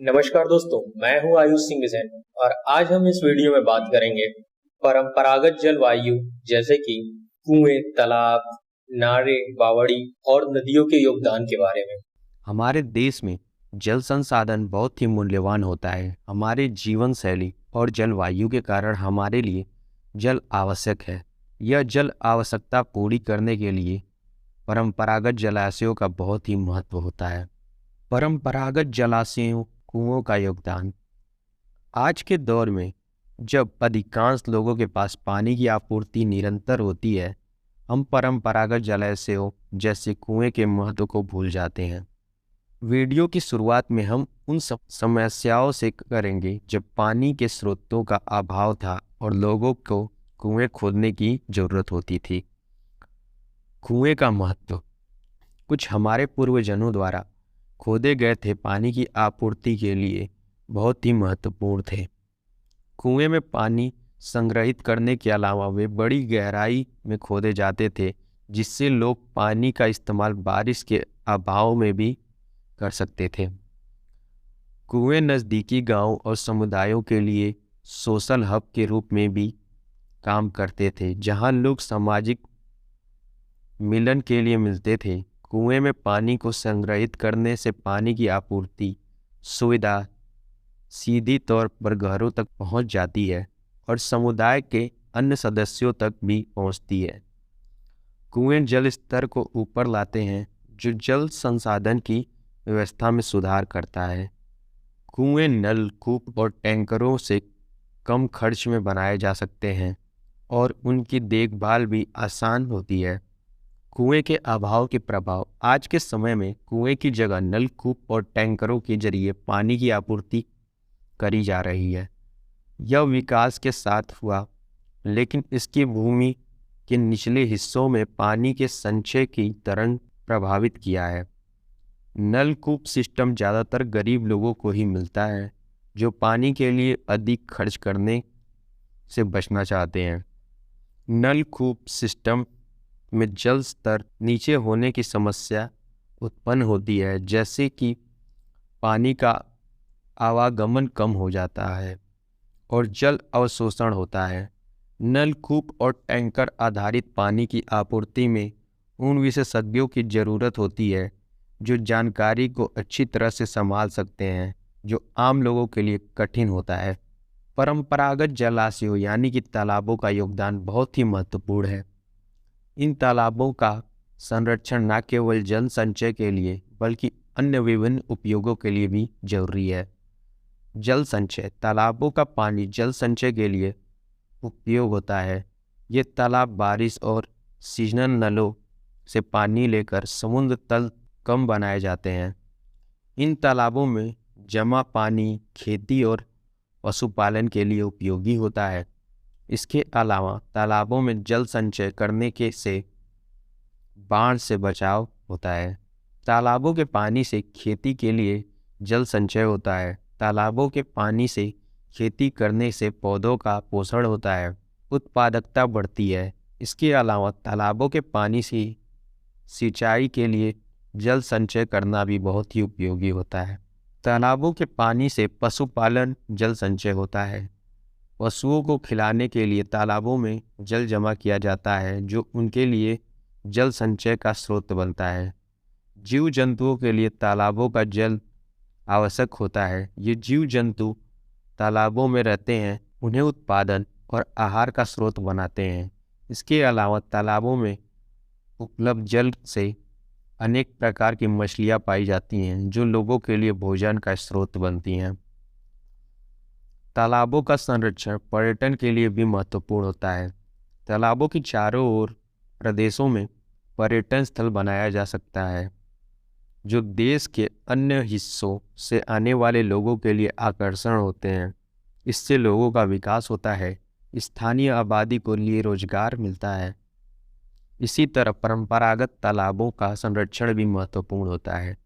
नमस्कार दोस्तों, मैं हूं आयुष सिंह जैन और आज हम इस वीडियो में बात करेंगे परंपरागत जलवायु जैसे कि कुएं, तालाब, नाले, बावड़ी और नदियों के योगदान के बारे में। हमारे देश में जल संसाधन बहुत ही मूल्यवान होता है। हमारे जीवन शैली और जलवायु के कारण हमारे लिए जल आवश्यक है। यह जल आवश्यकता पूरी करने के लिए परंपरागत जलाशयों का बहुत ही महत्व होता है। परंपरागत जलाशयों, कुओं का योगदान। आज के दौर में जब अधिकांश लोगों के पास पानी की आपूर्ति निरंतर होती है, हम परंपरागत जलाशयों जैसे कुएं के महत्व को भूल जाते हैं। वीडियो की शुरुआत में हम उन सब समस्याओं से करेंगे जब पानी के स्रोतों का अभाव था और लोगों को कुएं खोदने की जरूरत होती थी। कुएं का महत्व। कुछ हमारे पूर्वजों द्वारा खोदे गए थे पानी की आपूर्ति के लिए बहुत ही महत्वपूर्ण थे। कुएं में पानी संग्रहित करने के अलावा वे बड़ी गहराई में खोदे जाते थे, जिससे लोग पानी का इस्तेमाल बारिश के अभाव में भी कर सकते थे। कुएं नज़दीकी गांव और समुदायों के लिए सोशल हब के रूप में भी काम करते थे, जहां लोग सामाजिक मिलन के लिए मिलते थे। कुएं में पानी को संग्रहित करने से पानी की आपूर्ति सुविधा सीधी तौर पर घरों तक पहुंच जाती है और समुदाय के अन्य सदस्यों तक भी पहुंचती है। कुएं जल स्तर को ऊपर लाते हैं, जो जल संसाधन की व्यवस्था में सुधार करता है। कुएं नल, कूप और टैंकरों से कम खर्च में बनाए जा सकते हैं और उनकी देखभाल भी आसान होती है। कुएं के अभाव के प्रभाव। आज के समय में कुएं की जगह नल, कूप और टैंकरों के जरिए पानी की आपूर्ति करी जा रही है। यह विकास के साथ हुआ, लेकिन इसकी भूमि के निचले हिस्सों में पानी के संचय की तरंग प्रभावित किया है। नलकूप सिस्टम ज़्यादातर गरीब लोगों को ही मिलता है, जो पानी के लिए अधिक खर्च करने से बचना चाहते हैं। नलकूप सिस्टम में जल स्तर नीचे होने की समस्या उत्पन्न होती है, जैसे कि पानी का आवागमन कम हो जाता है और जल अवशोषण होता है। नलकूप और टैंकर आधारित पानी की आपूर्ति में उन विशेषज्ञों की ज़रूरत होती है जो जानकारी को अच्छी तरह से संभाल सकते हैं, जो आम लोगों के लिए कठिन होता है। परंपरागत जलाशयों यानी कि तालाबों का योगदान बहुत ही महत्वपूर्ण है। इन तालाबों का संरक्षण न केवल जल संचय के लिए बल्कि अन्य विभिन्न उपयोगों के लिए भी जरूरी है। जल संचय। तालाबों का पानी जल संचय के लिए उपयोग होता है। ये तालाब बारिश और सीजनल नलों से पानी लेकर समुद्र तल कम बनाए जाते हैं। इन तालाबों में जमा पानी खेती और पशुपालन के लिए उपयोगी होता है। इसके अलावा तालाबों में जल संचय करने के से बाढ़ से बचाव होता है। तालाबों के पानी से खेती के लिए जल संचय होता है। तालाबों के पानी से खेती करने से पौधों का पोषण होता है, उत्पादकता बढ़ती है। इसके अलावा तालाबों के पानी से सिंचाई के लिए जल संचय करना भी बहुत ही उपयोगी होता है। तालाबों के पानी से पशुपालन जल संचय होता है। पशुओं को खिलाने के लिए तालाबों में जल जमा किया जाता है, जो उनके लिए जल संचय का स्रोत बनता है। जीव जंतुओं के लिए तालाबों का जल आवश्यक होता है। ये जीव जंतु तालाबों में रहते हैं, उन्हें उत्पादन और आहार का स्रोत बनाते हैं। इसके अलावा तालाबों में उपलब्ध जल से अनेक प्रकार की मछलियां पाई जाती हैं, जो लोगों के लिए भोजन का स्रोत बनती हैं। तालाबों का संरक्षण पर्यटन के लिए भी महत्वपूर्ण होता है। तालाबों की चारों ओर प्रदेशों में पर्यटन स्थल बनाया जा सकता है, जो देश के अन्य हिस्सों से आने वाले लोगों के लिए आकर्षण होते हैं। इससे लोगों का विकास होता है, स्थानीय आबादी को लिए रोजगार मिलता है। इसी तरह परंपरागत तालाबों का संरक्षण भी महत्वपूर्ण होता है।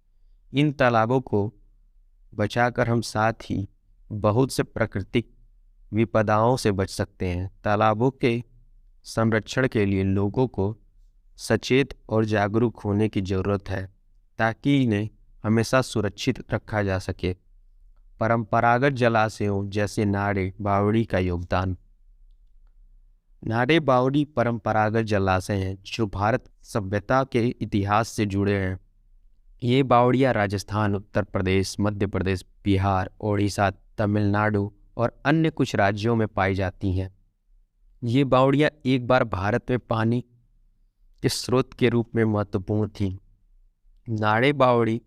इन तालाबों को बचाकर हम साथ ही बहुत से प्राकृतिक विपदाओं से बच सकते हैं। तालाबों के संरक्षण के लिए लोगों को सचेत और जागरूक होने की ज़रूरत है, ताकि इन्हें हमेशा सुरक्षित रखा जा सके। परंपरागत जलाशयों जैसे नारे बावड़ी का योगदान। नारे बावड़ी परंपरागत जलाशय हैं जो भारत सभ्यता के इतिहास से जुड़े हैं। ये बावड़ियाँ राजस्थान, उत्तर प्रदेश, मध्य प्रदेश, बिहार, ओडिशा, तमिलनाडु और अन्य कुछ राज्यों में पाई जाती हैं। ये बावड़ियाँ एक बार भारत में पानी के स्रोत के रूप में महत्वपूर्ण थीं। नारे बावड़ी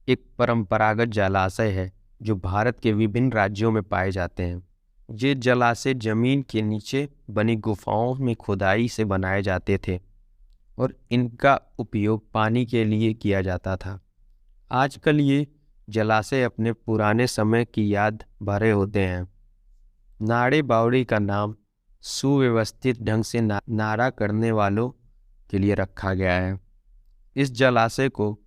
एक परंपरागत जलाशय है जो भारत के विभिन्न राज्यों में पाए जाते हैं। ये जलाशय जमीन के नीचे बनी गुफाओं में खुदाई से बनाए जाते थे और इनका उपयोग पानी के लिए किया जाता था। आजकल ये जलाशय अपने पुराने समय की याद भरे होते हैं। नारे बावड़ी का नाम सुव्यवस्थित ढंग से नारा करने वालों के लिए रखा गया है। इस जलाशय को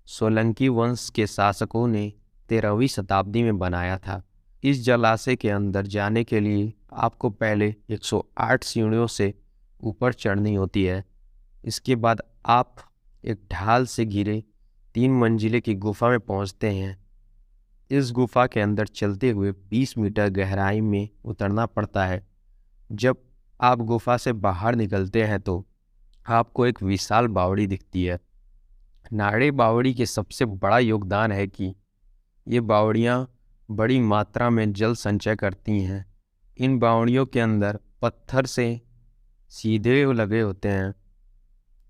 सोलंकी वंश के शासकों ने 13वीं शताब्दी में बनाया था। इस जलाशय के अंदर जाने के लिए आपको पहले 108 सीढ़ियों से ऊपर चढ़नी होती है। इसके बाद आप एक ढाल से घिरे 3 मंजिले की गुफा में पहुंचते हैं। इस गुफा के अंदर चलते हुए 20 मीटर गहराई में उतरना पड़ता है। जब आप गुफा से बाहर निकलते हैं तो आपको एक विशाल बावड़ी दिखती है। नारे बावड़ी के सबसे बड़ा योगदान है कि ये बावड़ियाँ बड़ी मात्रा में जल संचय करती हैं। इन बावड़ियों के अंदर पत्थर से सीधे लगे होते हैं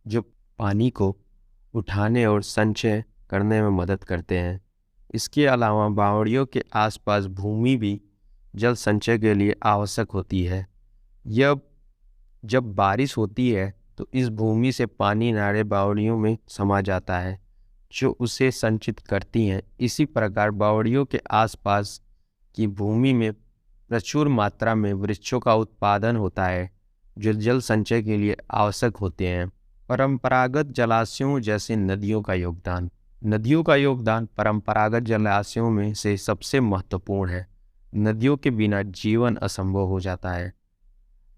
जो पानी को उठाने और संचय करने में मदद करते हैं। इसके अलावा बावड़ियों के आसपास भूमि भी जल संचय के लिए आवश्यक होती है। जब बारिश होती है तो इस भूमि से पानी नारे बावड़ियों में समा जाता है जो उसे संचित करती हैं। इसी प्रकार बावड़ियों के आसपास की भूमि में प्रचुर मात्रा में वृक्षों का उत्पादन होता है जो जल संचय के लिए आवश्यक होते हैं। परंपरागत जलाशयों जैसे नदियों का योगदान। नदियों का योगदान परंपरागत जलाशयों में से सबसे महत्वपूर्ण है। नदियों के बिना जीवन असंभव हो जाता है।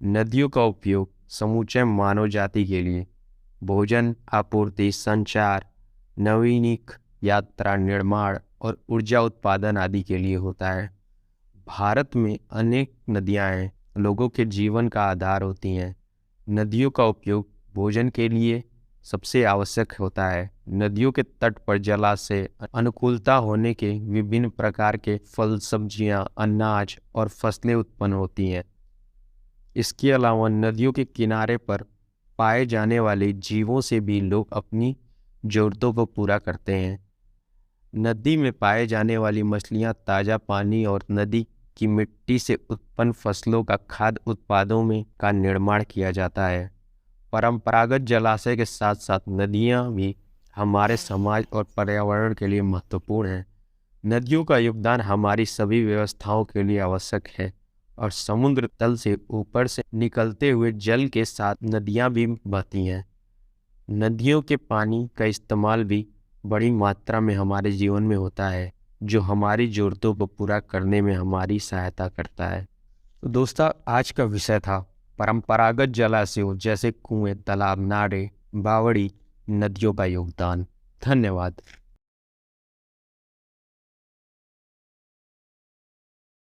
नदियों का उपयोग समूचे मानव जाति के लिए भोजन आपूर्ति, संचार, नवीनिक यात्रा, निर्माण और ऊर्जा उत्पादन आदि के लिए होता है। भारत में अनेक नदियां हैं, लोगों के जीवन का आधार होती हैं। नदियों का उपयोग भोजन के लिए सबसे आवश्यक होता है। नदियों के तट पर जलाशय अनुकूलता होने के विभिन्न प्रकार के फल, सब्जियां, अनाज और फसलें उत्पन्न होती हैं। इसके अलावा नदियों के किनारे पर पाए जाने वाले जीवों से भी लोग अपनी ज़रूरतों को पूरा करते हैं। नदी में पाए जाने वाली मछलियां ताज़ा पानी और नदी की मिट्टी से उत्पन्न फसलों का खाद्य उत्पादों में का निर्माण किया जाता है। परंपरागत जलाशय के साथ साथ नदियां भी हमारे समाज और पर्यावरण के लिए महत्वपूर्ण हैं। नदियों का योगदान हमारी सभी व्यवस्थाओं के लिए आवश्यक है और समुद्र तल से ऊपर से निकलते हुए जल के साथ नदियां भी बहती हैं। नदियों के पानी का इस्तेमाल भी बड़ी मात्रा में हमारे जीवन में होता है जो हमारी ज़रूरतों को पूरा करने में हमारी सहायता करता है। तो दोस्तों, आज का विषय था परंपरागत जलाशयों जैसे कुएं, तालाब, नारे, बावड़ी, नदियों का योगदान। धन्यवाद।